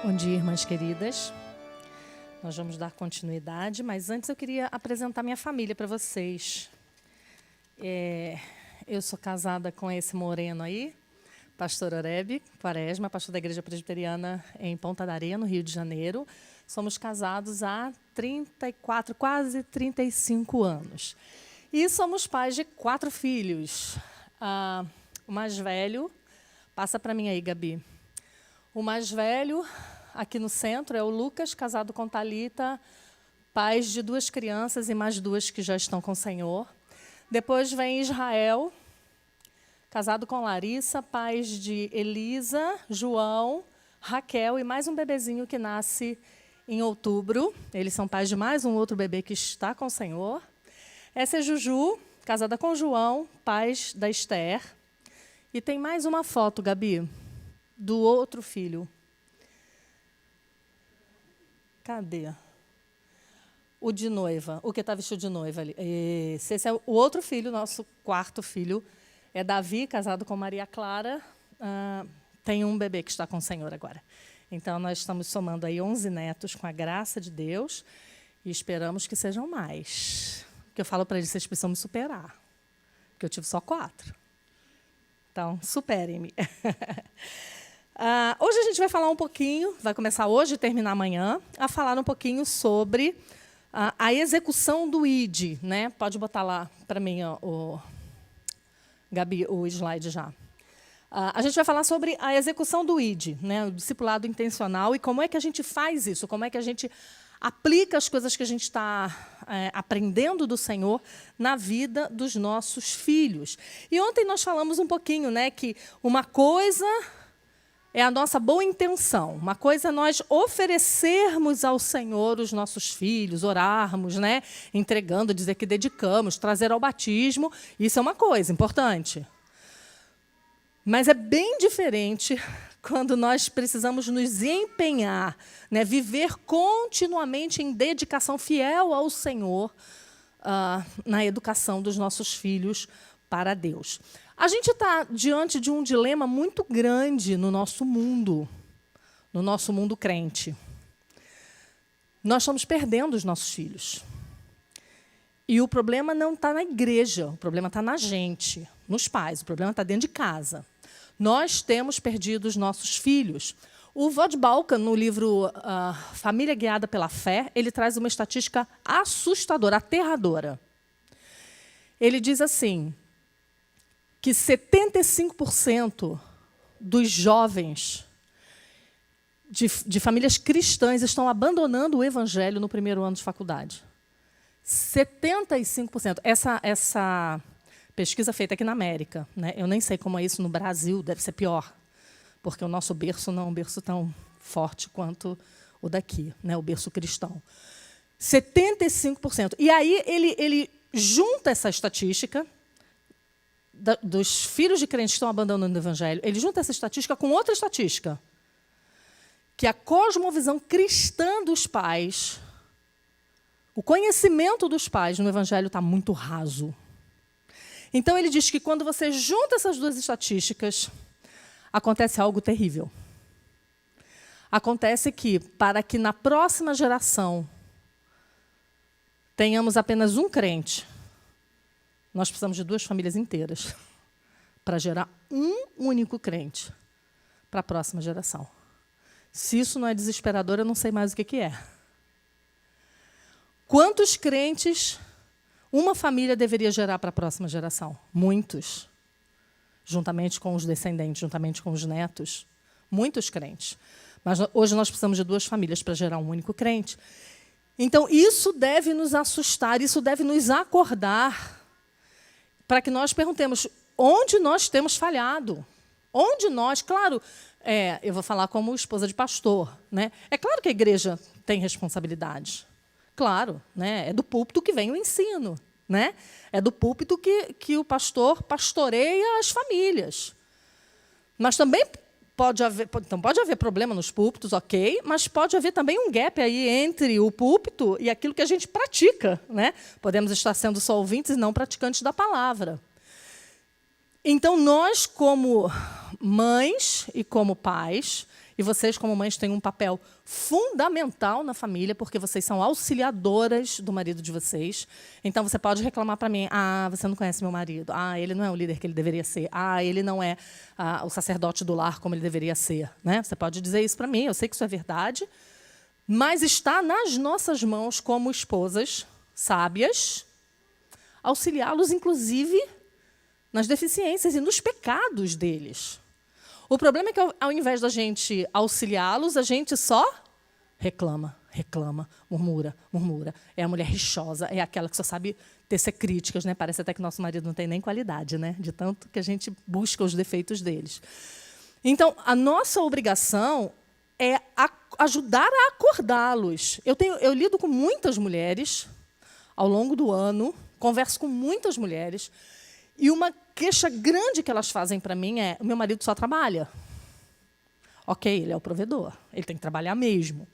Bom dia, irmãs queridas. Nós vamos dar continuidade, mas antes eu queria apresentar minha família para vocês. Eu sou casada com esse moreno aí, pastor Oreb Quaresma, pastor da Igreja Presbiteriana em Ponta da Areia, no Rio de Janeiro. Somos casados há 34, quase 35 anos. E somos pais de 4 filhos. O mais velho, passa para mim aí, Gabi. O mais velho, aqui no centro, é o Lucas, casado com Thalita, pais de 2 crianças e mais 2 que já estão com o Senhor. Depois vem Israel, casado com Larissa, pais de Elisa, João, Raquel e mais um bebezinho que nasce em outubro. Eles são pais de mais um outro bebê que está com o Senhor. Essa é Juju, casada com João, pais da Esther. E tem mais uma foto, Gabi, do outro filho. Cadê? O de noiva, o que está vestido de noiva ali. Esse é o outro filho, nosso 4º filho. É Davi, casado com Maria Clara. Tem um bebê que está com o Senhor agora. Então, nós estamos somando aí 11 netos com a graça de Deus e esperamos que sejam mais. Porque eu falo para eles, vocês precisam me superar. Porque eu tive só 4. Então, superem-me. Hoje a gente vai falar um pouquinho, vai começar hoje e terminar amanhã, a falar um pouquinho sobre a execução do ID. Né? Pode botar lá para mim, Gabi, o slide já. A gente vai falar sobre a execução do ID, né? O discipulado intencional, e como é que a gente faz isso, como é que a gente aplica as coisas que a gente está aprendendo do Senhor na vida dos nossos filhos. E ontem nós falamos um pouquinho, né, que uma coisa é a nossa boa intenção. Uma coisa é nós oferecermos ao Senhor os nossos filhos, orarmos, né? Entregando, dizer que dedicamos, trazer ao batismo. Isso é uma coisa importante. Mas é bem diferente quando nós precisamos nos empenhar, né? Viver continuamente em dedicação fiel ao Senhor na educação dos nossos filhos para Deus. A gente está diante de um dilema muito grande no nosso mundo crente. Nós estamos perdendo os nossos filhos. E o problema não está na igreja, o problema está na gente, nos pais, o problema está dentro de casa. Nós temos perdido os nossos filhos. O Vodbalka, no livro Família Guiada pela Fé, ele traz uma estatística assustadora, aterradora. Ele diz assim, que 75% dos jovens de famílias cristãs estão abandonando o evangelho no primeiro ano de faculdade. 75%. Essa pesquisa feita aqui na América, né? Eu nem sei como é isso no Brasil, deve ser pior, porque o nosso berço não é um berço tão forte quanto o daqui, né? O berço cristão. 75%. E aí ele junta essa estatística dos filhos de crentes que estão abandonando o evangelho, ele junta essa estatística com outra estatística, que a cosmovisão cristã dos pais, o conhecimento dos pais no evangelho está muito raso. Então, ele diz que quando você junta essas 2 estatísticas, acontece algo terrível. Acontece que, para que na próxima geração tenhamos apenas um crente, nós precisamos de 2 famílias inteiras para gerar um único crente para a próxima geração. Se isso não é desesperador, eu não sei mais o que é. Quantos crentes uma família deveria gerar para a próxima geração? Muitos. Juntamente com os descendentes, juntamente com os netos. Muitos crentes. Mas hoje nós precisamos de 2 famílias para gerar um único crente. Então, isso deve nos assustar, isso deve nos acordar, para que nós perguntemos onde nós temos falhado. Onde nós, claro, eu vou falar como esposa de pastor, né? É claro que a igreja tem responsabilidade. Claro, né? É do púlpito que vem o ensino, né? É do púlpito que o pastor pastoreia as famílias. Mas também pode haver problema nos púlpitos, ok, mas pode haver também um gap aí entre o púlpito e aquilo que a gente pratica, né? Podemos estar sendo só ouvintes e não praticantes da palavra. Então, nós, como mães e como pais, E vocês, como mães, têm um papel fundamental na família, porque vocês são auxiliadoras do marido de vocês. Então, você pode reclamar para mim, você não conhece meu marido. Ele não é o líder que ele deveria ser. Ele não é o sacerdote do lar como ele deveria ser. Né? Você pode dizer isso para mim, eu sei que isso é verdade. Mas está nas nossas mãos, como esposas sábias, auxiliá-los, inclusive, nas deficiências e nos pecados deles. O problema é que, ao invés da gente auxiliá-los, a gente só reclama, murmura. É a mulher rixosa, é aquela que só sabe tecer críticas, né? Parece até que nosso marido não tem nem qualidade, né? De tanto que a gente busca os defeitos deles. Então, a nossa obrigação é ajudar a acordá-los. Eu lido com muitas mulheres ao longo do ano, converso com muitas mulheres, e uma queixa grande que elas fazem para mim é: o meu marido só trabalha. Ok, ele é o provedor, ele tem que trabalhar mesmo.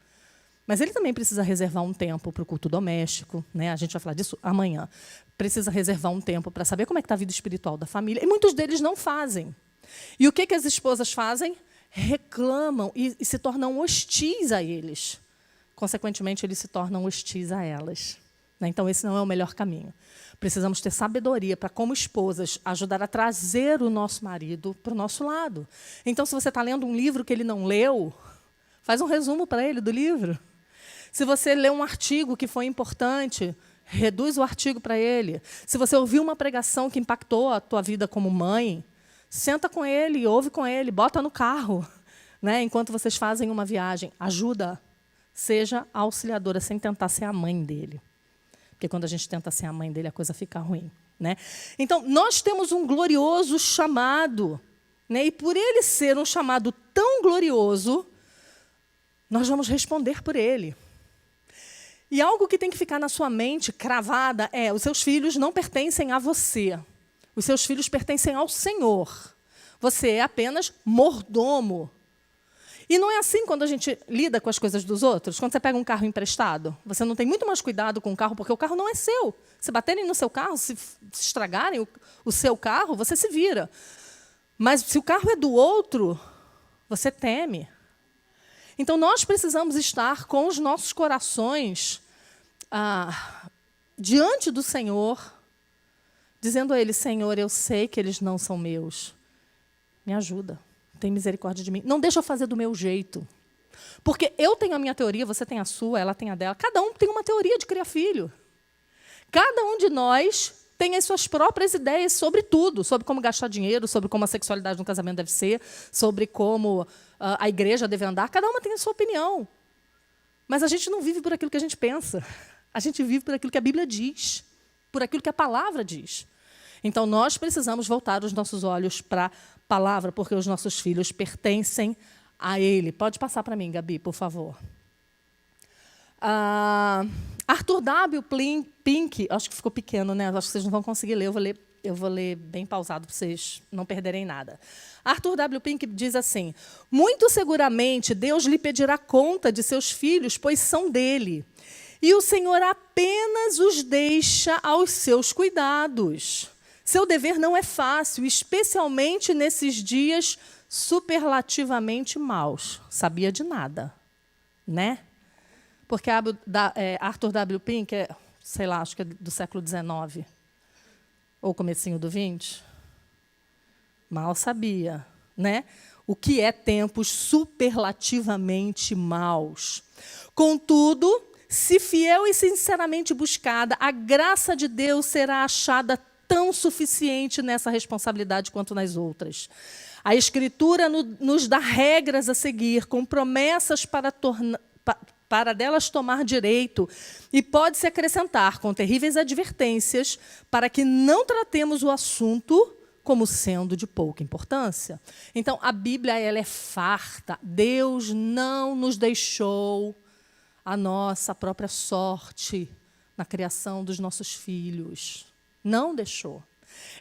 Mas ele também precisa reservar um tempo para o culto doméstico, né? A gente vai falar disso amanhã. Precisa reservar um tempo para saber como é que está a vida espiritual da família. E muitos deles não fazem. E o que as esposas fazem? Reclamam e se tornam hostis a eles. Consequentemente, eles se tornam hostis a elas. Então, esse não é o melhor caminho. Precisamos ter sabedoria para, como esposas, ajudar a trazer o nosso marido para o nosso lado. Então, se você está lendo um livro que ele não leu, faz um resumo para ele do livro. Se você lê um artigo que foi importante, reduz o artigo para ele. Se você ouviu uma pregação que impactou a tua vida como mãe, senta com ele, ouve com ele, bota no carro, né, enquanto vocês fazem uma viagem. Ajuda. Seja a auxiliadora, sem tentar ser a mãe dele. Porque quando a gente tenta ser a mãe dele, a coisa fica ruim. Né? Então, nós temos um glorioso chamado. Né? E por ele ser um chamado tão glorioso, nós vamos responder por ele. E algo que tem que ficar na sua mente, cravada, é: os seus filhos não pertencem a você. Os seus filhos pertencem ao Senhor. Você é apenas mordomo. E não é assim quando a gente lida com as coisas dos outros. Quando você pega um carro emprestado, você não tem muito mais cuidado com o carro, porque o carro não é seu. Se baterem no seu carro, se estragarem o seu carro, você se vira. Mas se o carro é do outro, você teme. Então, nós precisamos estar com os nossos corações diante do Senhor, dizendo a Ele: Senhor, eu sei que eles não são meus. Me ajuda. Tem misericórdia de mim. Não deixa eu fazer do meu jeito. Porque eu tenho a minha teoria, você tem a sua, ela tem a dela. Cada um tem uma teoria de criar filho. Cada um de nós tem as suas próprias ideias sobre tudo. Sobre como gastar dinheiro, sobre como a sexualidade no casamento deve ser, sobre como a igreja deve andar. Cada uma tem a sua opinião. Mas a gente não vive por aquilo que a gente pensa. A gente vive por aquilo que a Bíblia diz. Por aquilo que a palavra diz. Então, nós precisamos voltar os nossos olhos para a palavra, porque os nossos filhos pertencem a Ele. Pode passar para mim, Gabi, por favor. Arthur W. Pink, acho que ficou pequeno, né? Acho que vocês não vão conseguir ler. Eu vou ler bem pausado para vocês não perderem nada. Arthur W. Pink diz assim: muito seguramente Deus lhe pedirá conta de seus filhos, pois são dele. E o Senhor apenas os deixa aos seus cuidados. Seu dever não é fácil, especialmente nesses dias superlativamente maus. Sabia de nada, né? Porque Arthur W. Pink é, sei lá, acho que é do século XIX, ou comecinho do XX. Mal sabia, né? O que é tempos superlativamente maus. Contudo, se fiel e sinceramente buscada, a graça de Deus será achada tão suficiente nessa responsabilidade quanto nas outras. A Escritura nos dá regras a seguir, com promessas para delas tomar direito, e pode-se acrescentar com terríveis advertências para que não tratemos o assunto como sendo de pouca importância. Então, a Bíblia ela é farta. Deus não nos deixou a nossa própria sorte na criação dos nossos filhos. Não deixou.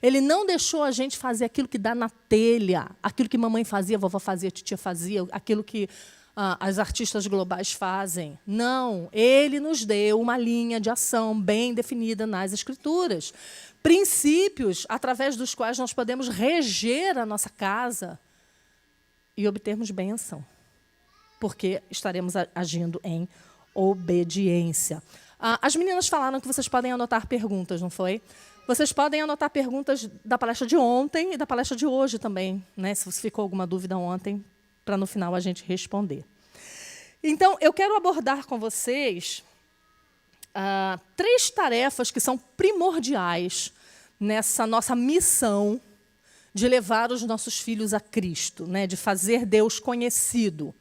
Ele não deixou a gente fazer aquilo que dá na telha, aquilo que mamãe fazia, vovó fazia, titia fazia, aquilo que as artistas globais fazem. Não, ele nos deu uma linha de ação bem definida nas Escrituras. Princípios através dos quais nós podemos reger a nossa casa e obtermos bênção. porque estaremos agindo em obediência. As meninas falaram que vocês podem anotar perguntas, não foi? Vocês podem anotar perguntas da palestra de ontem e da palestra de hoje também, né? Se ficou alguma dúvida ontem, para no final a gente responder. Então, eu quero abordar com vocês 3 tarefas que são primordiais nessa nossa missão de levar os nossos filhos a Cristo, né? De fazer Deus conhecido.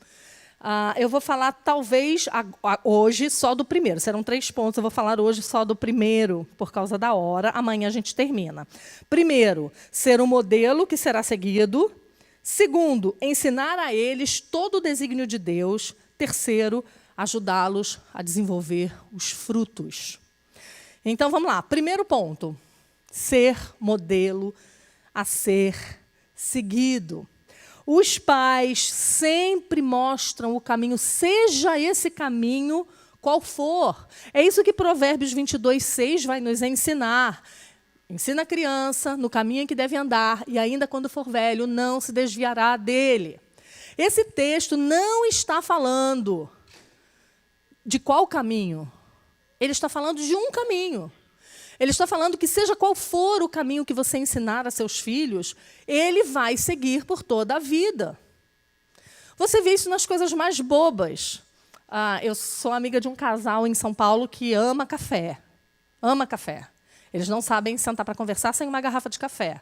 Eu vou falar, talvez, hoje, só do primeiro. Serão 3 pontos, eu vou falar hoje só do primeiro, por causa da hora. Amanhã a gente termina. Primeiro, ser um modelo que será seguido. Segundo, ensinar a eles todo o desígnio de Deus. Terceiro, ajudá-los a desenvolver os frutos. Então, vamos lá. Primeiro ponto, ser modelo a ser seguido. Os pais sempre mostram o caminho, seja esse caminho qual for. É isso que Provérbios 22:6 vai nos ensinar. Ensina a criança no caminho em que deve andar, e ainda quando for velho, não se desviará dele. Esse texto não está falando de qual caminho. Ele está falando de um caminho. Ele está falando que, seja qual for o caminho que você ensinar a seus filhos, ele vai seguir por toda a vida. Você vê isso nas coisas mais bobas. Eu sou amiga de um casal em São Paulo que ama café. Ama café. Eles não sabem sentar para conversar sem uma garrafa de café.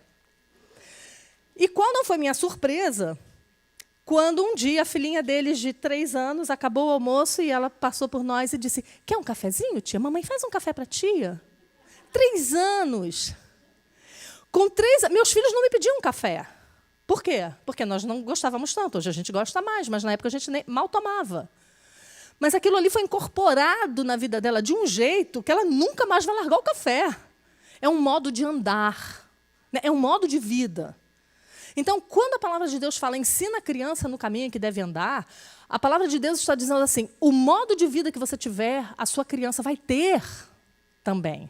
E qual não foi minha surpresa, quando um dia a filhinha deles, de 3 anos, acabou o almoço e ela passou por nós e disse: "Quer um cafezinho, tia? Mamãe faz um café para a tia." 3 anos. Com 3, meus filhos não me pediam café. Por quê? Porque nós não gostávamos tanto. Hoje a gente gosta mais, mas na época a gente mal tomava. Mas aquilo ali foi incorporado na vida dela de um jeito que ela nunca mais vai largar o café. É um modo de andar, né? É um modo de vida. Então, quando a palavra de Deus fala, ensina a criança no caminho em que deve andar, a palavra de Deus está dizendo assim, o modo de vida que você tiver, a sua criança vai ter também.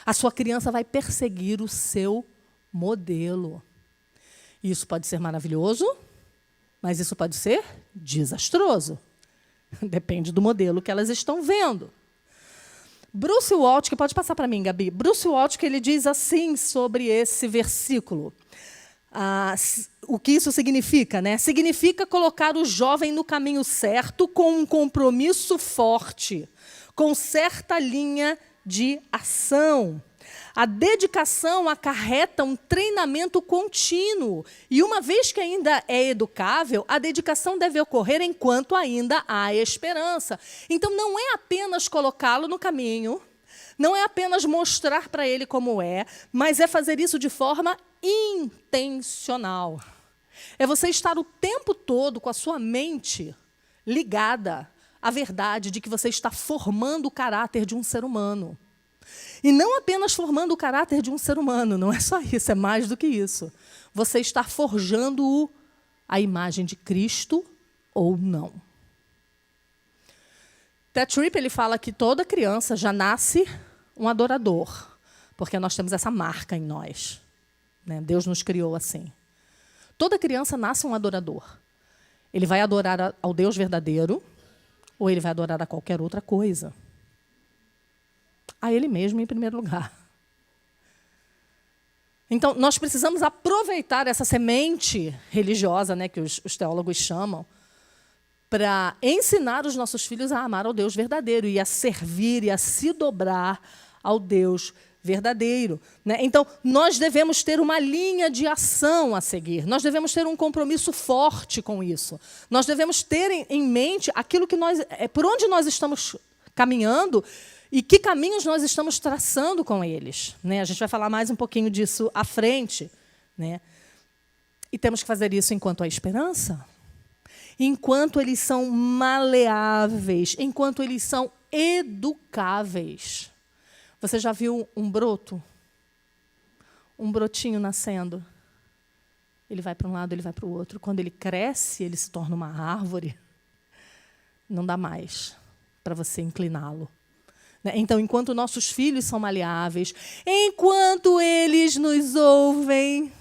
A sua criança vai perseguir o seu modelo. Isso pode ser maravilhoso, mas isso pode ser desastroso. Depende do modelo que elas estão vendo. Bruce Waltke, pode passar para mim, Gabi. Bruce Waltke, ele diz assim sobre esse versículo. O que isso significa, né? Significa colocar o jovem no caminho certo, com um compromisso forte, com certa linha de ação. A dedicação acarreta um treinamento contínuo. E, uma vez que ainda é educável, a dedicação deve ocorrer enquanto ainda há esperança. Então, não é apenas colocá-lo no caminho, não é apenas mostrar para ele como é, mas é fazer isso de forma intencional. É você estar o tempo todo com a sua mente ligada à verdade de que você está formando o caráter de um ser humano. E não apenas formando o caráter de um ser humano, não é só isso, é mais do que isso. Você está forjando a imagem de Cristo ou não. Ted Tripp, ele fala que toda criança já nasce um adorador, porque nós temos essa marca em nós, né? Deus nos criou assim. Toda criança nasce um adorador. Ele vai adorar ao Deus verdadeiro, ou ele vai adorar a qualquer outra coisa. A ele mesmo, em primeiro lugar. Então, nós precisamos aproveitar essa semente religiosa, né, que os teólogos chamam, para ensinar os nossos filhos a amar ao Deus verdadeiro e a servir e a se dobrar ao Deus verdadeiro, né? Então, nós devemos ter uma linha de ação a seguir. Nós devemos ter um compromisso forte com isso. Nós devemos ter em mente aquilo que por onde nós estamos caminhando e que caminhos nós estamos traçando com eles, né? A gente vai falar mais um pouquinho disso à frente, né? E temos que fazer isso enquanto há esperança, enquanto eles são maleáveis, enquanto eles são educáveis. Você já viu um broto? Um brotinho nascendo? Ele vai para um lado, ele vai para o outro. Quando ele cresce, ele se torna uma árvore. Não dá mais para você incliná-lo. Então, enquanto nossos filhos são maleáveis, enquanto eles nos ouvem,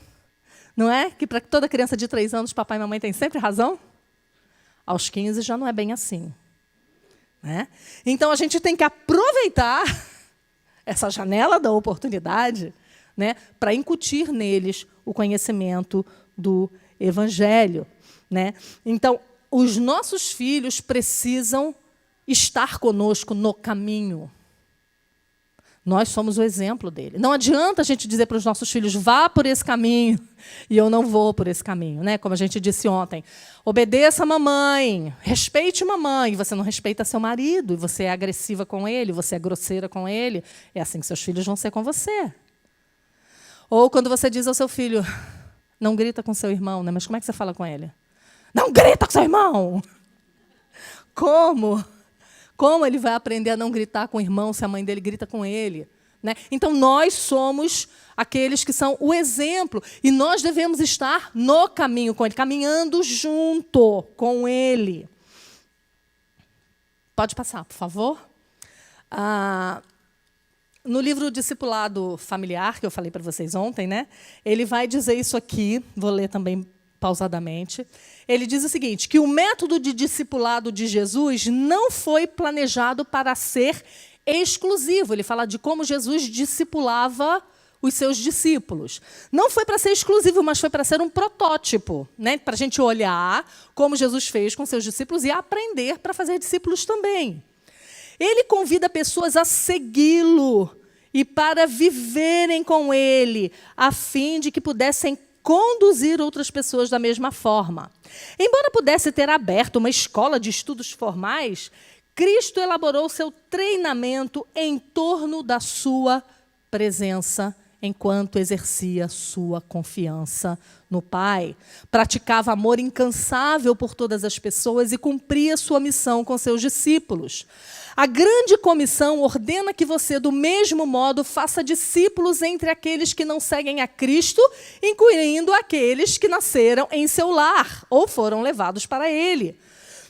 não é? Que para toda criança de 3 anos, papai e mamãe têm sempre razão? Aos 15 já não é bem assim. Né? Então, a gente tem que aproveitar essa janela da oportunidade, né, para incutir neles o conhecimento do Evangelho. Né? Então, os nossos filhos precisam estar conosco no caminho. Nós somos o exemplo dele. Não adianta a gente dizer para os nossos filhos, vá por esse caminho, e eu não vou por esse caminho. Né? Como a gente disse ontem, obedeça a mamãe, respeite a mamãe, e você não respeita seu marido, e você é agressiva com ele, você é grosseira com ele, é assim que seus filhos vão ser com você. Ou quando você diz ao seu filho, não grita com seu irmão, né? Mas como é que você fala com ele? Não grita com seu irmão! Como? Como ele vai aprender a não gritar com o irmão se a mãe dele grita com ele? Né? Então, nós somos aqueles que são o exemplo. E nós devemos estar no caminho com ele, caminhando junto com ele. Pode passar, por favor. No livro Discipulado Familiar, que eu falei para vocês ontem, né, ele vai dizer isso aqui, vou ler também pausadamente. Ele diz o seguinte, que o método de discipulado de Jesus não foi planejado para ser exclusivo. Ele fala de como Jesus discipulava os seus discípulos. Não foi para ser exclusivo, mas foi para ser um protótipo, né? Para a gente olhar como Jesus fez com seus discípulos e aprender para fazer discípulos também. Ele convida pessoas a segui-lo e para viverem com ele, a fim de que pudessem conduzir outras pessoas da mesma forma. Embora pudesse ter aberto uma escola de estudos formais, Cristo elaborou seu treinamento em torno da sua presença, enquanto exercia sua confiança no Pai. Praticava amor incansável por todas as pessoas e cumpria sua missão com seus discípulos. A grande comissão ordena que você, do mesmo modo, faça discípulos entre aqueles que não seguem a Cristo, incluindo aqueles que nasceram em seu lar ou foram levados para ele.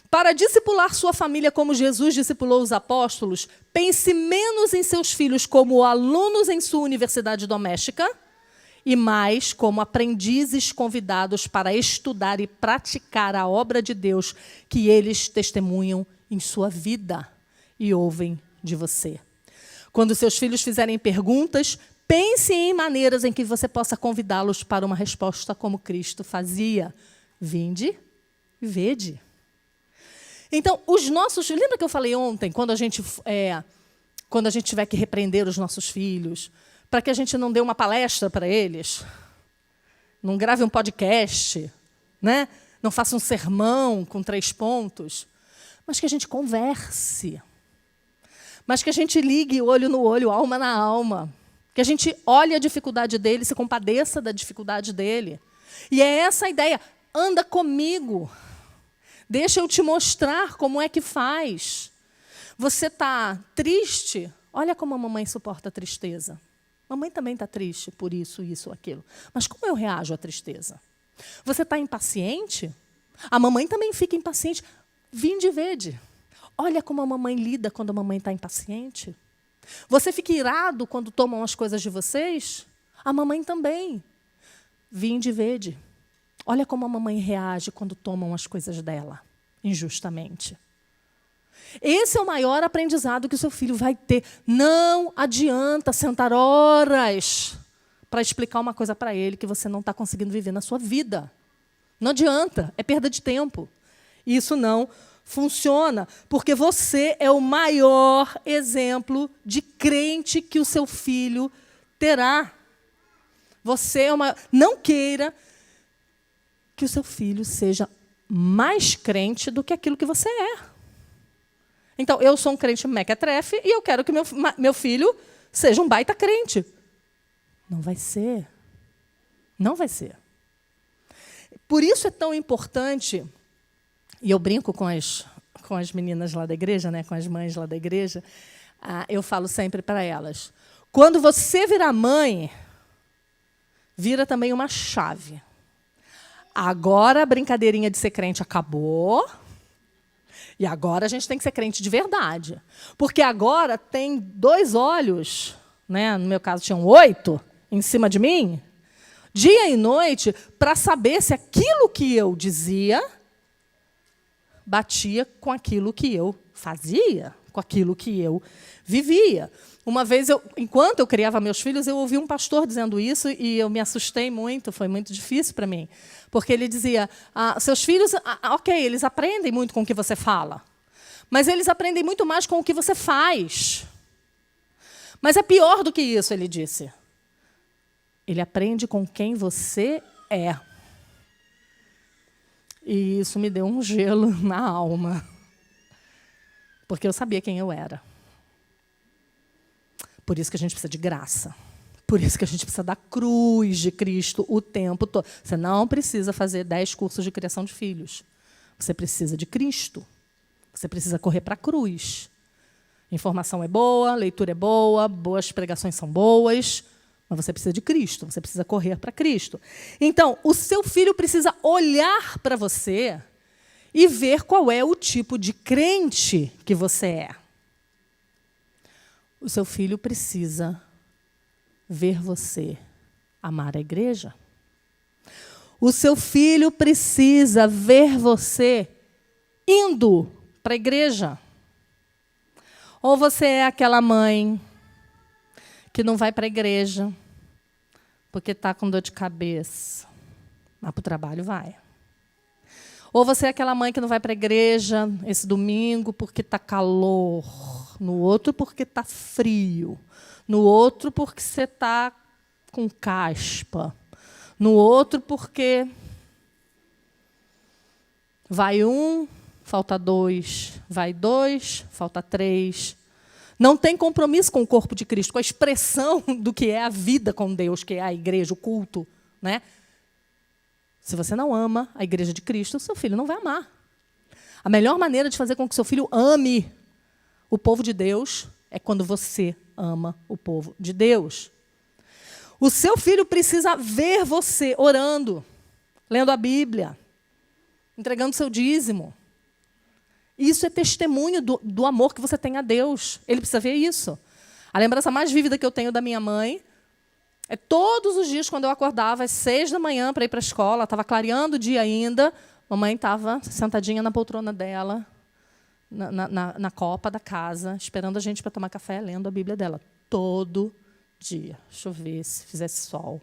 Para discipular sua família como Jesus discipulou os apóstolos, pense menos em seus filhos como alunos em sua universidade doméstica e mais como aprendizes convidados para estudar e praticar a obra de Deus que eles testemunham em sua vida e ouvem de você. Quando seus filhos fizerem perguntas, pense em maneiras em que você possa convidá-los para uma resposta como Cristo fazia. Vinde e vede. Então, os nossos... Lembra que eu falei ontem, quando a gente tiver que repreender os nossos filhos, para que a gente não dê uma palestra para eles, não grave um podcast, né? Não faça um sermão com 3 pontos, mas que a gente converse, mas que a gente ligue olho no olho, alma na alma, que a gente olhe a dificuldade dele, se compadeça da dificuldade dele. E é essa a ideia, anda comigo. Deixa eu te mostrar como é que faz. Você está triste? Olha como a mamãe suporta a tristeza. Mamãe também está triste por isso, isso, aquilo. Mas como eu reajo à tristeza? Você está impaciente? A mamãe também fica impaciente. Vinde e vede. Olha como a mamãe lida quando a mamãe está impaciente. Você fica irado quando tomam as coisas de vocês? A mamãe também. Vinde e vede. Olha como a mamãe reage quando tomam as coisas dela, injustamente. Esse é o maior aprendizado que o seu filho vai ter. Não adianta sentar horas para explicar uma coisa para ele que você não está conseguindo viver na sua vida. Não adianta, é perda de tempo. Isso não funciona, porque você é o maior exemplo de crente que o seu filho terá. Você é uma... Não queira que o seu filho seja mais crente do que aquilo que você é. Então, eu sou um crente mequetrefe e eu quero que meu filho seja um baita crente. Não vai ser. Não vai ser. Por isso é tão importante, e eu brinco com as meninas lá da igreja, né, com as mães lá da igreja, eu falo sempre para elas, quando você virar mãe, vira também uma chave. Agora a brincadeirinha de ser crente acabou. E agora a gente tem que ser crente de verdade. Porque agora tem 2 olhos, né? No meu caso tinham 8 em cima de mim, dia e noite, para saber se aquilo que eu dizia batia com aquilo que eu fazia, com aquilo que eu vivia. Uma vez, enquanto eu criava meus filhos, eu ouvi um pastor dizendo isso e eu me assustei muito, foi muito difícil para mim. Porque ele dizia, seus filhos, ok, eles aprendem muito com o que você fala, mas eles aprendem muito mais com o que você faz. Mas é pior do que isso, ele disse. Ele aprende com quem você é. E isso me deu um gelo na alma. Porque eu sabia quem eu era. Por isso que a gente precisa de graça. Por isso que a gente precisa da cruz de Cristo o tempo todo. Você não precisa fazer 10 cursos de criação de filhos. Você precisa de Cristo. Você precisa correr para a cruz. Informação é boa, leitura é boa, boas pregações são boas, mas você precisa de Cristo, você precisa correr para Cristo. Então, o seu filho precisa olhar para você e ver qual é o tipo de crente que você é. O seu filho precisa ver você amar a igreja. O seu filho precisa ver você indo para a igreja. Ou você é aquela mãe que não vai para a igreja porque está com dor de cabeça, mas para o trabalho vai. Ou você é aquela mãe que não vai para a igreja esse domingo porque está calor, no outro porque está frio, no outro porque você está com caspa, no outro porque vai um, falta 2, vai 2, falta 3. Não tem compromisso com o corpo de Cristo, com a expressão do que é a vida com Deus, que é a igreja, o culto, né? Se você não ama a igreja de Cristo, o seu filho não vai amar. A melhor maneira de fazer com que o seu filho ame o povo de Deus é quando você ama o povo de Deus. O seu filho precisa ver você orando, lendo a Bíblia, entregando seu dízimo. Isso é testemunho do amor que você tem a Deus. Ele precisa ver isso. A lembrança mais vívida que eu tenho da minha mãe é todos os dias, quando eu acordava às 6 da manhã para ir para a escola, estava clareando o dia ainda, mamãe estava sentadinha na poltrona dela, na copa da casa, esperando a gente para tomar café, lendo a Bíblia dela. Todo dia. Chovesse, fizesse sol.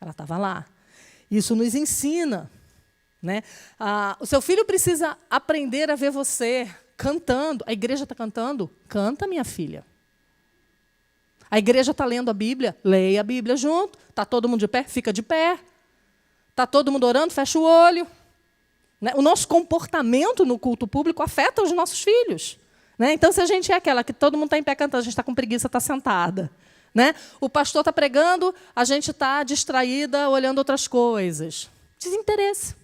Ela estava lá. Isso nos ensina. Né? O seu filho precisa aprender a ver você cantando. A igreja está cantando? Canta, minha filha. A igreja está lendo a Bíblia? Leia a Bíblia junto. Está todo mundo de pé? Fica de pé. Está todo mundo orando? Fecha o olho. Né? O nosso comportamento no culto público afeta os nossos filhos. Né? Então, se a gente é aquela que todo mundo está em pé cantando, a gente está com preguiça, está sentada. Né? O pastor está pregando, a gente está distraída, olhando outras coisas. Desinteresse.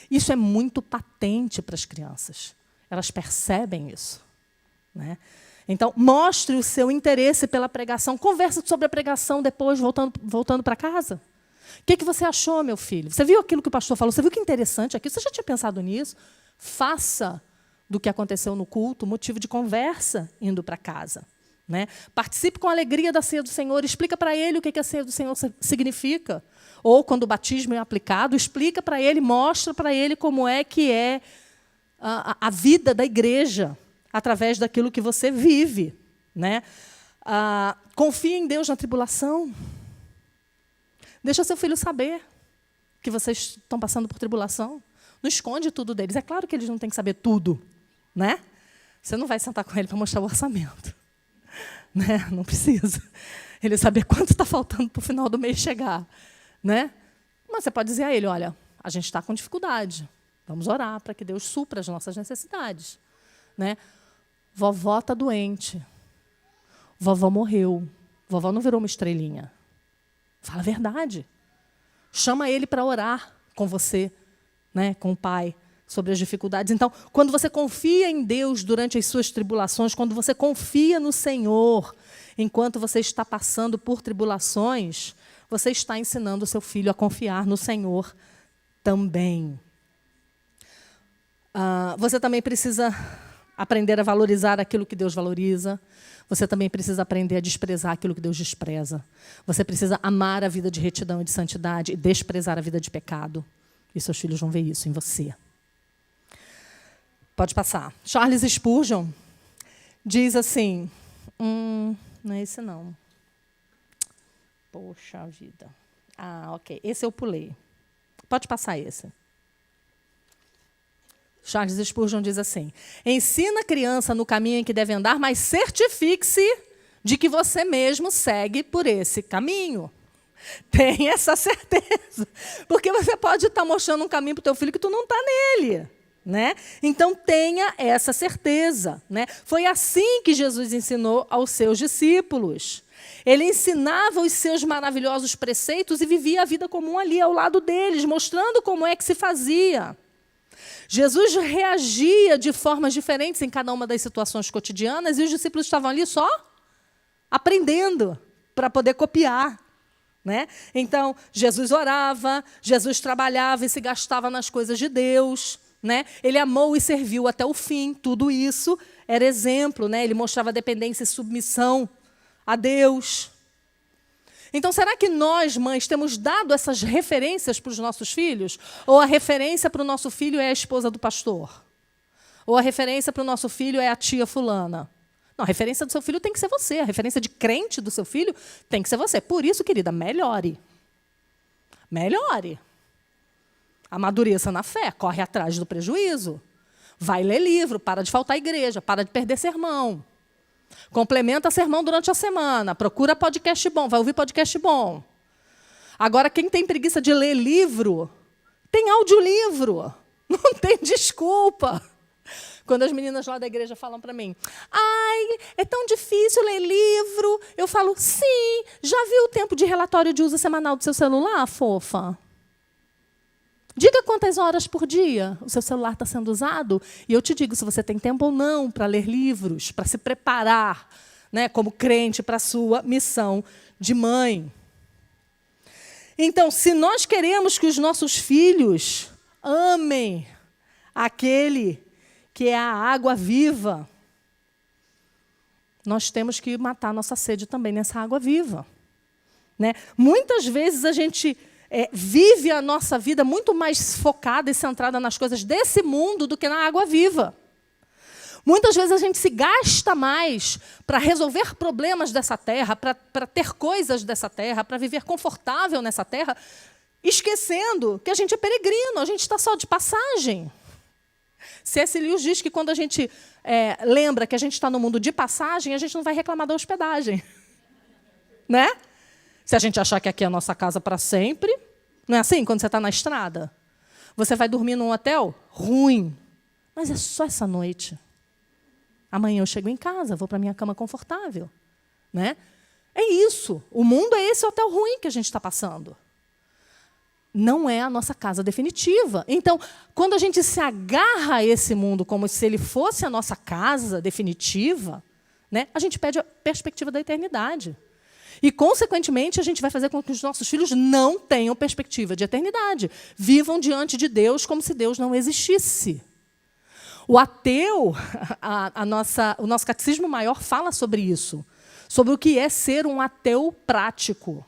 Isso é muito patente para as crianças. Elas percebem isso. Né? Então, mostre o seu interesse pela pregação. Converse sobre a pregação depois, voltando para casa. O que você achou, meu filho? Você viu aquilo que o pastor falou? Você viu que interessante aqui? Você já tinha pensado nisso? Faça do que aconteceu no culto motivo de conversa indo para casa. Né? Participe com alegria da ceia do Senhor. Explica para ele o que a ceia do Senhor significa. Ou, quando o batismo é aplicado, explica para ele, mostra para ele como é que é a vida da igreja, através daquilo que você vive. Né? Confie em Deus na tribulação. Deixa seu filho saber que vocês estão passando por tribulação. Não esconde tudo deles. É claro que eles não têm que saber tudo. Né? Você não vai sentar com ele para mostrar o orçamento. Né? Não precisa. Ele saber quanto está faltando para o final do mês chegar. Né? Mas você pode dizer a ele, olha, a gente está com dificuldade. Vamos orar para que Deus supra as nossas necessidades. Né? Vovó está doente. Vovó morreu. Vovó não virou uma estrelinha. Fala a verdade. Chama ele para orar com você, né, com o pai, sobre as dificuldades. Então, quando você confia em Deus durante as suas tribulações, quando você confia no Senhor, enquanto você está passando por tribulações, você está ensinando o seu filho a confiar no Senhor também. Você também precisa aprender a valorizar aquilo que Deus valoriza. Você também precisa aprender a desprezar aquilo que Deus despreza. Você precisa amar a vida de retidão e de santidade e desprezar a vida de pecado. E seus filhos vão ver isso em você. Pode passar. Charles Spurgeon diz assim... não é esse, não. Poxa vida. Ok. Esse eu pulei. Pode passar esse. Charles Spurgeon diz assim: ensina a criança no caminho em que deve andar, mas certifique-se de que você mesmo segue por esse caminho. Tenha essa certeza. Porque você pode estar mostrando um caminho para o teu filho que tu não está nele. Né? Então, tenha essa certeza. Né? Foi assim que Jesus ensinou aos seus discípulos. Ele ensinava os seus maravilhosos preceitos e vivia a vida comum ali, ao lado deles, mostrando como é que se fazia. Jesus reagia de formas diferentes em cada uma das situações cotidianas e os discípulos estavam ali só aprendendo para poder copiar. Né? Então, Jesus orava, Jesus trabalhava e se gastava nas coisas de Deus. Né? Ele amou e serviu até o fim. Tudo isso era exemplo. Né? Ele mostrava dependência e submissão a Deus. Então, será que nós, mães, temos dado essas referências para os nossos filhos? Ou a referência para o nosso filho é a esposa do pastor? Ou a referência para o nosso filho é a tia fulana? Não, a referência do seu filho tem que ser você. A referência de crente do seu filho tem que ser você. Por isso, querida, melhore. Melhore. Amadureça na fé, corre atrás do prejuízo. Vai ler livro, para de faltar à igreja, para de perder sermão. Complementa sermão durante a semana, procura podcast bom, vai ouvir podcast bom. Agora, quem tem preguiça de ler livro, tem audiolivro. Não tem desculpa. Quando as meninas lá da igreja falam para mim, ai, é tão difícil ler livro, eu falo, sim, já viu o tempo de relatório de uso semanal do seu celular, fofa? Diga quantas horas por dia o seu celular está sendo usado, e eu te digo se você tem tempo ou não para ler livros, para se preparar, né, como crente para a sua missão de mãe. Então, se nós queremos que os nossos filhos amem aquele que é a água viva, nós temos que matar a nossa sede também nessa água viva. Né? Muitas vezes a gente vive a nossa vida muito mais focada e centrada nas coisas desse mundo do que na água viva. Muitas vezes a gente se gasta mais para resolver problemas dessa terra, para ter coisas dessa terra, para viver confortável nessa terra, esquecendo que a gente é peregrino, a gente está só de passagem. C.S. Lewis diz que quando a gente lembra que a gente está no mundo de passagem, a gente não vai reclamar da hospedagem. Né? Se a gente achar que aqui é a nossa casa para sempre, não é assim quando você está na estrada? Você vai dormir num hotel? Ruim. Mas é só essa noite. Amanhã eu chego em casa, vou para a minha cama confortável. Né? É isso. O mundo é esse hotel ruim que a gente está passando. Não é a nossa casa definitiva. Então, quando a gente se agarra a esse mundo como se ele fosse a nossa casa definitiva, né, a gente perde a perspectiva da eternidade. E, consequentemente, a gente vai fazer com que os nossos filhos não tenham perspectiva de eternidade. Vivam diante de Deus como se Deus não existisse. O ateu, o nosso catecismo maior fala sobre isso, sobre o que é ser um ateu prático.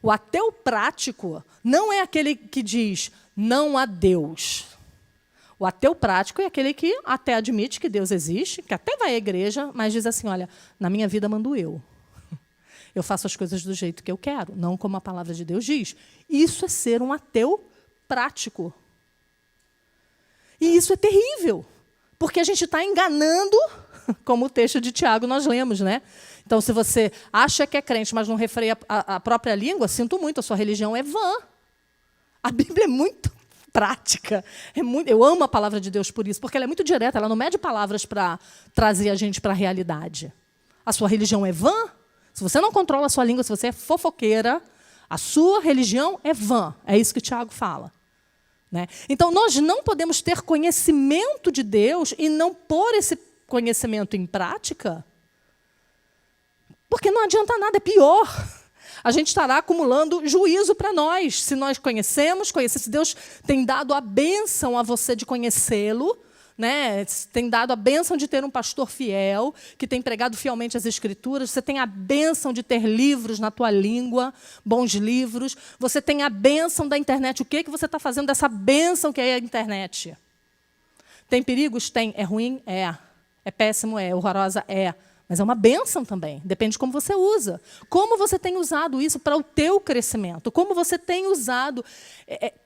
O ateu prático não é aquele que diz não há Deus. O ateu prático é aquele que até admite que Deus existe, que até vai à igreja, mas diz assim, olha, na minha vida mando eu. Eu faço as coisas do jeito que eu quero, não como a palavra de Deus diz. Isso é ser um ateu prático. E isso é terrível, porque a gente está enganando, como o texto de Tiago nós lemos, né? Então, se você acha que é crente, mas não refreia a própria língua, sinto muito, a sua religião é vã. A Bíblia é muito prática. Eu amo a palavra de Deus por isso, porque ela é muito direta, ela não mede palavras para trazer a gente para a realidade. A sua religião é vã. Se você não controla a sua língua, se você é fofoqueira, a sua religião é vã. É isso que Tiago fala. Né? Então, nós não podemos ter conhecimento de Deus e não pôr esse conhecimento em prática, porque não adianta nada, é pior. A gente estará acumulando juízo para nós. Se nós conhecemos, se Deus tem dado a bênção a você de conhecê-lo, né? Tem dado a bênção de ter um pastor fiel, que tem pregado fielmente as Escrituras, você tem a bênção de ter livros na tua língua, bons livros, você tem a bênção da internet. O que você está fazendo dessa bênção que é a internet? Tem perigos? Tem. É ruim? É. É péssimo? É. Horrorosa? É. Mas é uma bênção também. Depende de como você usa. Como você tem usado isso para o teu crescimento. Como você tem usado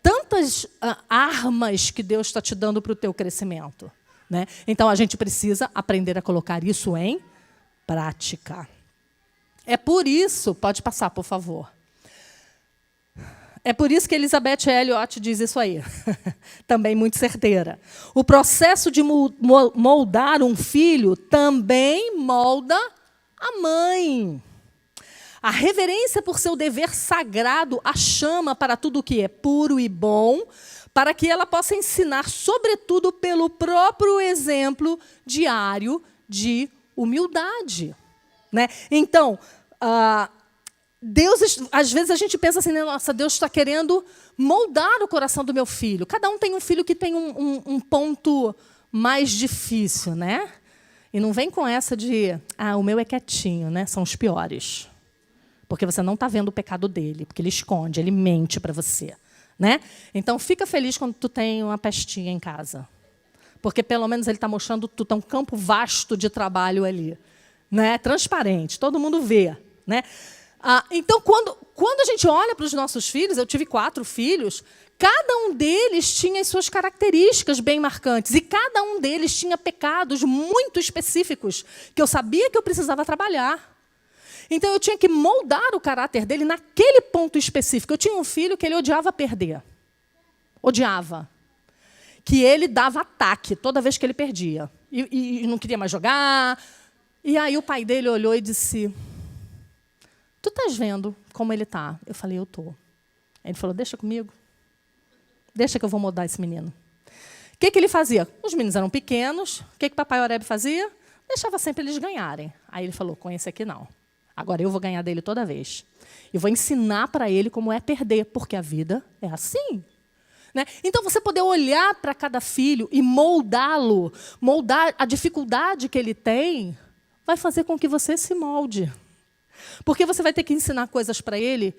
tantas armas que Deus está te dando para o teu crescimento. Né? Então, a gente precisa aprender a colocar isso em prática. É por isso, pode passar, por favor. É por isso que Elizabeth Elliot diz isso aí. Também muito certeira. O processo de moldar um filho também molda a mãe. A reverência por seu dever sagrado a chama para tudo o que é puro e bom, para que ela possa ensinar, sobretudo, pelo próprio exemplo diário de humildade. Né? Então, Deus, às vezes a gente pensa assim, né, nossa, Deus está querendo moldar o coração do meu filho. Cada um tem um filho que tem um ponto mais difícil, né? E não vem com essa de, o meu é quietinho, né? São os piores. Porque você não está vendo o pecado dele, porque ele esconde, ele mente para você. Né? Então, fica feliz quando tu tem uma pestinha em casa. Porque, pelo menos, ele está mostrando tu tem um campo vasto de trabalho ali. Né? Transparente, todo mundo vê. Né? Então, quando a gente olha para os nossos filhos, eu tive 4 filhos, cada um deles tinha as suas características bem marcantes. E cada um deles tinha pecados muito específicos que eu sabia que eu precisava trabalhar. Então, eu tinha que moldar o caráter dele naquele ponto específico. Eu tinha um filho que ele odiava perder. Odiava. Que ele dava ataque toda vez que ele perdia. E não queria mais jogar. E aí o pai dele olhou e disse, tu estás vendo como ele está? Eu falei, eu estou. Ele falou, deixa comigo. Deixa que eu vou moldar esse menino. O que ele fazia? Os meninos eram pequenos. O que papai Oreb fazia? Deixava sempre eles ganharem. Aí ele falou, com esse aqui não. Agora eu vou ganhar dele toda vez. Eu vou ensinar para ele como é perder, porque a vida é assim. Né? Então, você poder olhar para cada filho e moldá-lo, moldar a dificuldade que ele tem, vai fazer com que você se molde. Porque você vai ter que ensinar coisas para ele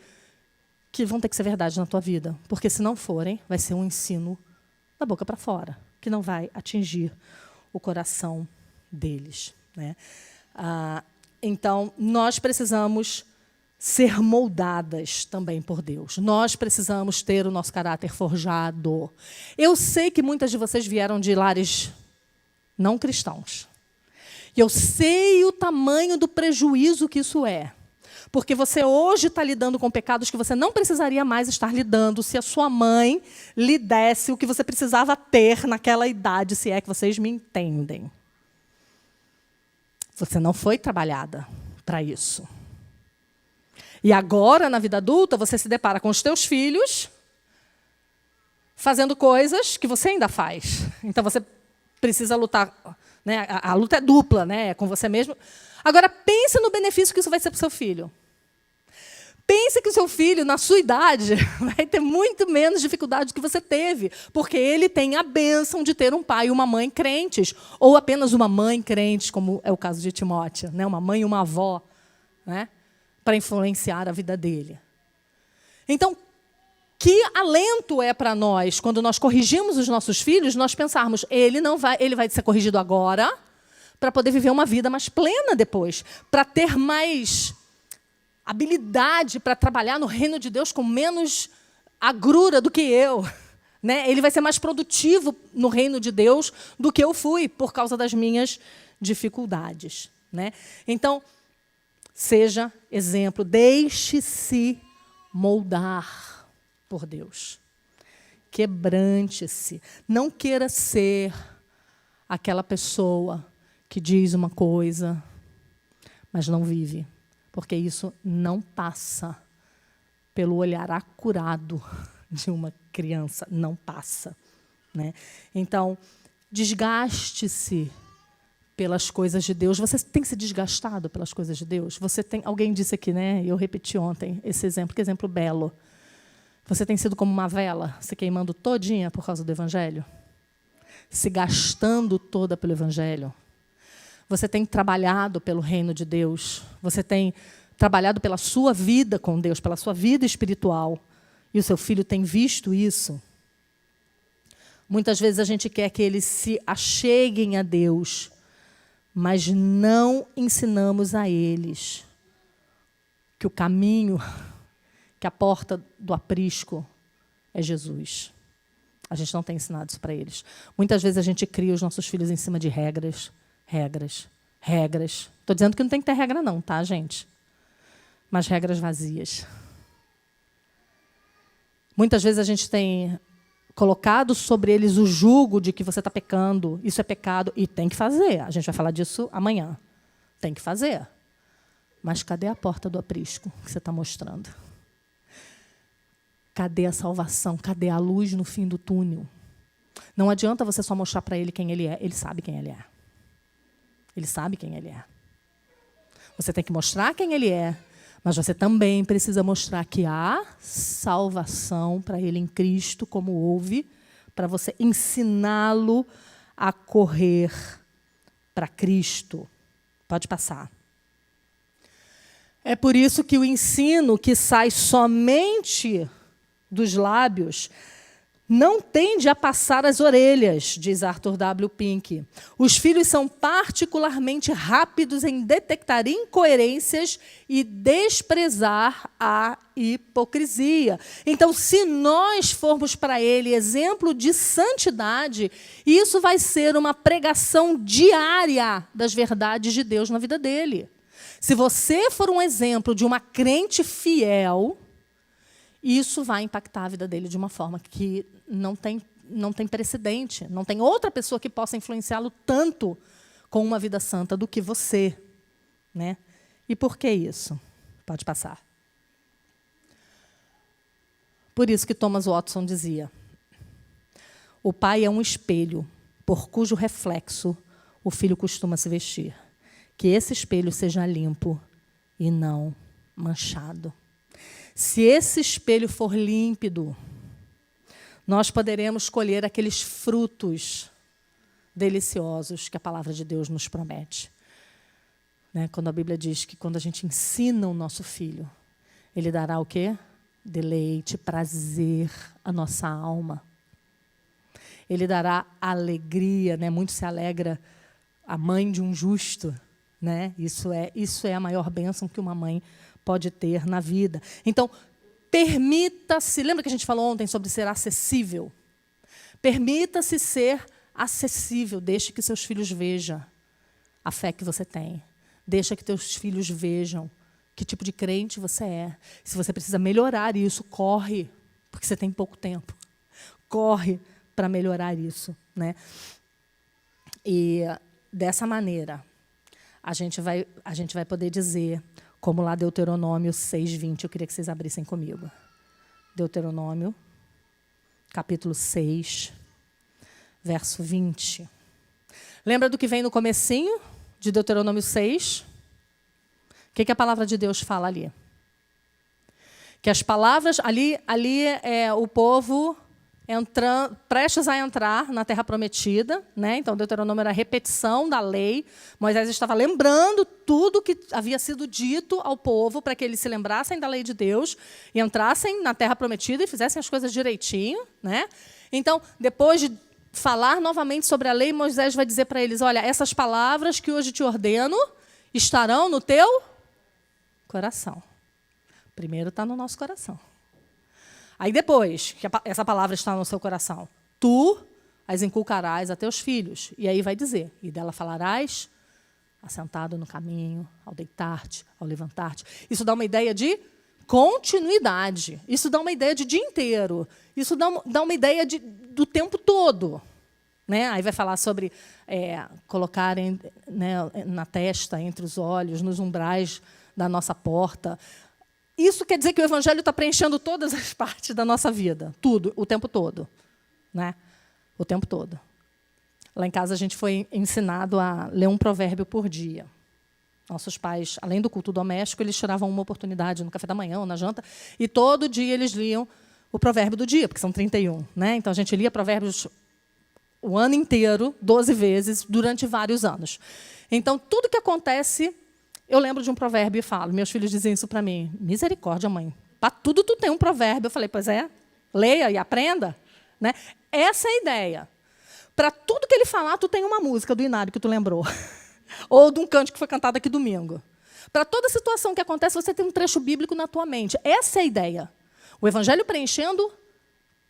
que vão ter que ser verdade na tua vida. Porque, se não forem, vai ser um ensino da boca para fora, que não vai atingir o coração deles. Né? Então, nós precisamos ser moldadas também por Deus. Nós precisamos ter o nosso caráter forjado. Eu sei que muitas de vocês vieram de lares não cristãos. E eu sei o tamanho do prejuízo que isso é. Porque você hoje está lidando com pecados que você não precisaria mais estar lidando se a sua mãe lhe desse o que você precisava ter naquela idade, se é que vocês me entendem. Você não foi trabalhada para isso. E agora, na vida adulta, você se depara com os teus filhos fazendo coisas que você ainda faz. Então, você precisa lutar. Né? A luta é dupla, né? É com você mesmo. Agora, pense no benefício que isso vai ser para o seu filho. Pense que o seu filho, na sua idade, vai ter muito menos dificuldade do que você teve, porque ele tem a bênção de ter um pai e uma mãe crentes, ou apenas uma mãe crente, como é o caso de Timóteo, né? Uma mãe e uma avó, né? Para influenciar a vida dele. Então, que alento é para nós, quando nós corrigimos os nossos filhos, nós pensarmos, ele vai ser corrigido agora, para poder viver uma vida mais plena depois, para ter mais habilidade para trabalhar no reino de Deus com menos agrura do que eu. Né? Ele vai ser mais produtivo no reino de Deus do que eu fui, por causa das minhas dificuldades. Né? Então, seja exemplo, deixe-se moldar por Deus. Quebrante-se. Não queira ser aquela pessoa que diz uma coisa, mas não vive. Porque isso não passa pelo olhar acurado de uma criança. Não passa. Né? Então, desgaste-se pelas coisas de Deus. Você tem se desgastado pelas coisas de Deus? Alguém disse aqui, né? Eu repeti ontem esse exemplo, que exemplo belo. Você tem sido como uma vela, se queimando todinha por causa do Evangelho? Se gastando toda pelo Evangelho? Você tem trabalhado pelo reino de Deus? Você tem trabalhado pela sua vida com Deus, pela sua vida espiritual? E o seu filho tem visto isso? Muitas vezes a gente quer que eles se acheguem a Deus, mas não ensinamos a eles que o caminho, que a porta do aprisco é Jesus. A gente não tem ensinado isso para eles. Muitas vezes a gente cria os nossos filhos em cima de regras. Estou dizendo que não tem que ter regra não, tá, gente? Mas regras vazias. Muitas vezes a gente tem colocado sobre eles o jugo de que você está pecando, isso é pecado, e tem que fazer. A gente vai falar disso amanhã. Tem que fazer. Mas cadê a porta do aprisco que você está mostrando? Cadê a salvação? Cadê a luz no fim do túnel? Não adianta você só mostrar para ele quem ele é. Ele sabe quem ele é. Ele sabe quem ele é. Você tem que mostrar quem ele é, mas você também precisa mostrar que há salvação para ele em Cristo, como houve, para você ensiná-lo a correr para Cristo. Pode passar. É por isso que o ensino que sai somente dos lábios não tende a passar as orelhas, diz Arthur W. Pink. Os filhos são particularmente rápidos em detectar incoerências e desprezar a hipocrisia. Então, se nós formos para ele exemplo de santidade, isso vai ser uma pregação diária das verdades de Deus na vida dele. Se você for um exemplo de uma crente fiel, isso vai impactar a vida dele de uma forma que não tem precedente. Não tem outra pessoa que possa influenciá-lo tanto com uma vida santa do que você. Né? E por que isso? Pode passar. Por isso que Thomas Watson dizia: o pai é um espelho, por cujo reflexo o filho costuma se vestir. Que esse espelho seja limpo e não manchado. Se esse espelho for límpido, nós poderemos colher aqueles frutos deliciosos que a palavra de Deus nos promete. Né? Quando a Bíblia diz que quando a gente ensina o nosso filho, ele dará o quê? Deleite, prazer à nossa alma. Ele dará alegria, né? Muito se alegra a mãe de um justo. Né? Isso é a maior bênção que uma mãe pode ter na vida. Então, permita-se, lembra que a gente falou ontem sobre ser acessível? Permita-se ser acessível, deixe que seus filhos vejam a fé que você tem. Deixa que teus filhos vejam que tipo de crente você é. Se você precisa melhorar isso, corre, porque você tem pouco tempo. Corre para melhorar isso. Né? E, dessa maneira, a gente vai poder dizer, como lá Deuteronômio 6:20, eu queria que vocês abrissem comigo. Deuteronômio, capítulo 6, verso 20. Lembra do que vem no comecinho de Deuteronômio 6? O que a palavra de Deus fala ali? Que as palavras, ali é o povo prestes a entrar na Terra Prometida, né? Então, Deuteronômio era a repetição da lei. Moisés estava lembrando tudo que havia sido dito ao povo para que eles se lembrassem da lei de Deus e entrassem na Terra Prometida e fizessem as coisas direitinho. Né? Então, depois de falar novamente sobre a lei, Moisés vai dizer para eles: olha, essas palavras que hoje te ordeno estarão no teu coração. Primeiro está no nosso coração. Aí depois, que essa palavra está no seu coração, tu as inculcarás a teus filhos. E aí vai dizer, e dela falarás assentado no caminho, ao deitar-te, ao levantar-te. Isso dá uma ideia de continuidade. Isso dá uma ideia de dia inteiro. Isso dá uma ideia do tempo todo. Né? Aí vai falar sobre colocar na testa, entre os olhos, nos umbrais da nossa porta. Isso quer dizer que o Evangelho está preenchendo todas as partes da nossa vida. Tudo, o tempo todo. Né? O tempo todo. Lá em casa, a gente foi ensinado a ler um provérbio por dia. Nossos pais, além do culto doméstico, eles tiravam uma oportunidade no café da manhã ou na janta, e todo dia eles liam o provérbio do dia, porque são 31. Né? Então, a gente lia provérbios o ano inteiro, 12 vezes, durante vários anos. Então, tudo que acontece... Eu lembro de um provérbio e falo, meus filhos dizem isso para mim: misericórdia, mãe, para tudo tu tem um provérbio. Eu falei: pois é, leia e aprenda. Né? Essa é a ideia. Para tudo que ele falar, tu tem uma música do Inário que tu lembrou. Ou de um canto que foi cantado aqui domingo. Para toda situação que acontece, você tem um trecho bíblico na tua mente. Essa é a ideia. O Evangelho preenchendo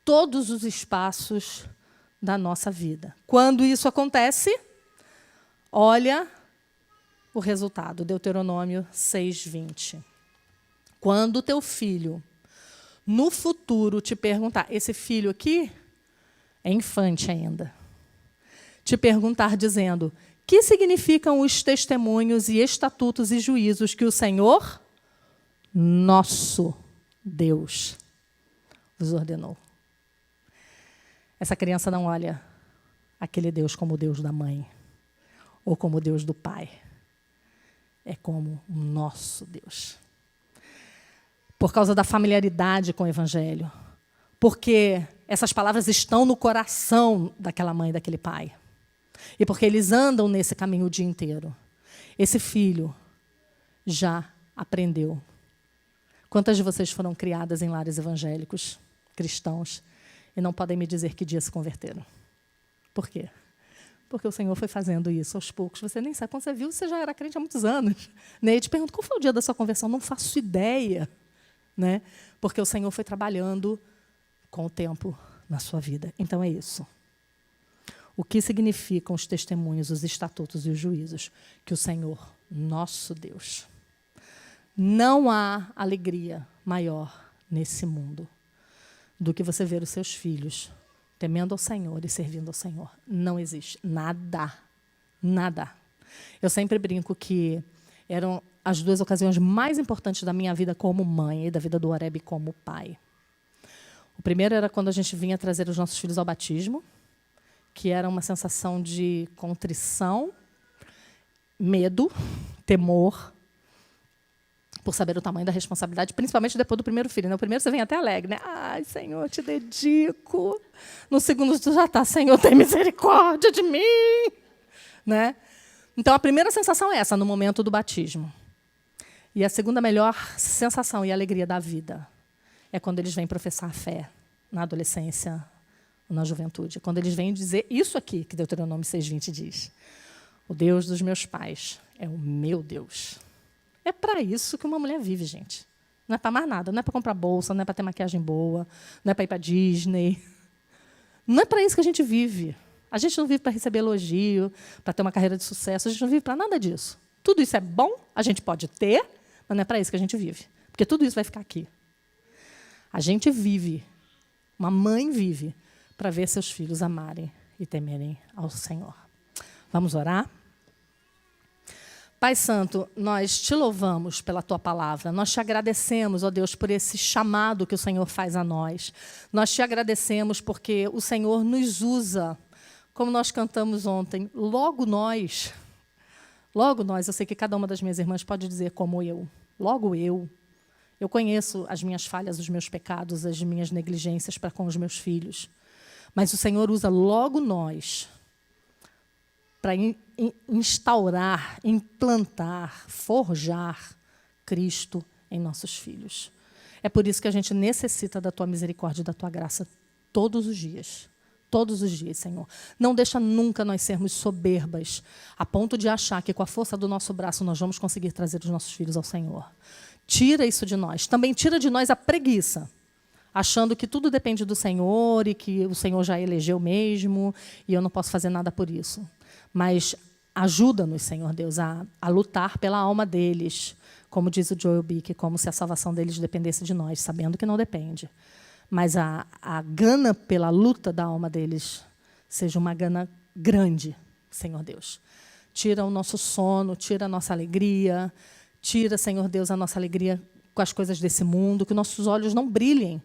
todos os espaços da nossa vida. Quando isso acontece, olha o resultado. Deuteronômio 6:20. Quando o teu filho, no futuro, te perguntar, esse filho aqui é infante ainda, te perguntar dizendo, que significam os testemunhos e estatutos e juízos que o Senhor, nosso Deus, vos ordenou. Essa criança não olha aquele Deus como o Deus da mãe ou como o Deus do pai. É como o nosso Deus. Por causa da familiaridade com o Evangelho. Porque essas palavras estão no coração daquela mãe e daquele pai. E porque eles andam nesse caminho o dia inteiro. Esse filho já aprendeu. Quantas de vocês foram criadas em lares evangélicos, cristãos, e não podem me dizer que dia se converteram? Por quê? Porque o Senhor foi fazendo isso aos poucos. Você nem sabe. Quando você viu, você já era crente há muitos anos. Né? E te pergunto, qual foi o dia da sua conversão? Não faço ideia. Né? Porque o Senhor foi trabalhando com o tempo na sua vida. Então é isso. O que significam os testemunhos, os estatutos e os juízos? Que o Senhor, nosso Deus, não há alegria maior nesse mundo do que você ver os seus filhos temendo ao Senhor e servindo ao Senhor. Não existe. Nada. Nada. Eu sempre brinco que eram as duas ocasiões mais importantes da minha vida como mãe e da vida do Oreb como pai. O primeiro era quando a gente vinha trazer os nossos filhos ao batismo, que era uma sensação de contrição, medo, temor, por saber o tamanho da responsabilidade, principalmente depois do primeiro filho. Né? O primeiro você vem até alegre, né? Ai, Senhor, te dedico. No segundo, tu já está, Senhor, tem misericórdia de mim. Né? Então, a primeira sensação é essa, no momento do batismo. E a segunda melhor sensação e alegria da vida é quando eles vêm professar a fé na adolescência, na juventude. Quando eles vêm dizer isso aqui, que Deuteronômio 6:20 diz. O Deus dos meus pais é o meu Deus. É para isso que uma mulher vive, gente. Não é para mais nada. Não é para comprar bolsa, não é para ter maquiagem boa, não é para ir para Disney. Não é para isso que a gente vive. A gente não vive para receber elogio, para ter uma carreira de sucesso. A gente não vive para nada disso. Tudo isso é bom, a gente pode ter, mas não é para isso que a gente vive. Porque tudo isso vai ficar aqui. A gente vive, uma mãe vive, para ver seus filhos amarem e temerem ao Senhor. Vamos orar? Pai Santo, nós te louvamos pela tua palavra. Nós te agradecemos, ó Deus, por esse chamado que o Senhor faz a nós. Nós te agradecemos porque o Senhor nos usa, como nós cantamos ontem, logo nós, eu sei que cada uma das minhas irmãs pode dizer como eu, logo eu conheço as minhas falhas, os meus pecados, as minhas negligências para com os meus filhos. Mas o Senhor usa logo nós para instaurar, implantar, forjar Cristo em nossos filhos. É por isso que a gente necessita da tua misericórdia e da tua graça todos os dias. Todos os dias, Senhor. Não deixa nunca nós sermos soberbas, a ponto de achar que com a força do nosso braço nós vamos conseguir trazer os nossos filhos ao Senhor. Tira isso de nós. Também tira de nós a preguiça, achando que tudo depende do Senhor e que o Senhor já elegeu mesmo e eu não posso fazer nada por isso. Mas ajuda-nos, Senhor Deus, a lutar pela alma deles, como diz o Joel Bick, como se a salvação deles dependesse de nós, sabendo que não depende. Mas a gana pela luta da alma deles seja uma gana grande, Senhor Deus. Tira o nosso sono, tira a nossa alegria, tira, Senhor Deus, a nossa alegria com as coisas desse mundo, que nossos olhos não brilhem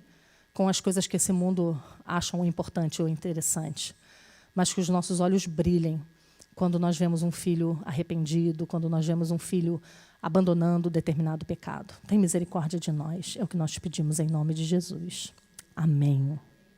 com as coisas que esse mundo acham importante ou interessante, mas que os nossos olhos brilhem quando nós vemos um filho arrependido, quando nós vemos um filho abandonando determinado pecado. Tem misericórdia de nós, é o que nós te pedimos em nome de Jesus. Amém.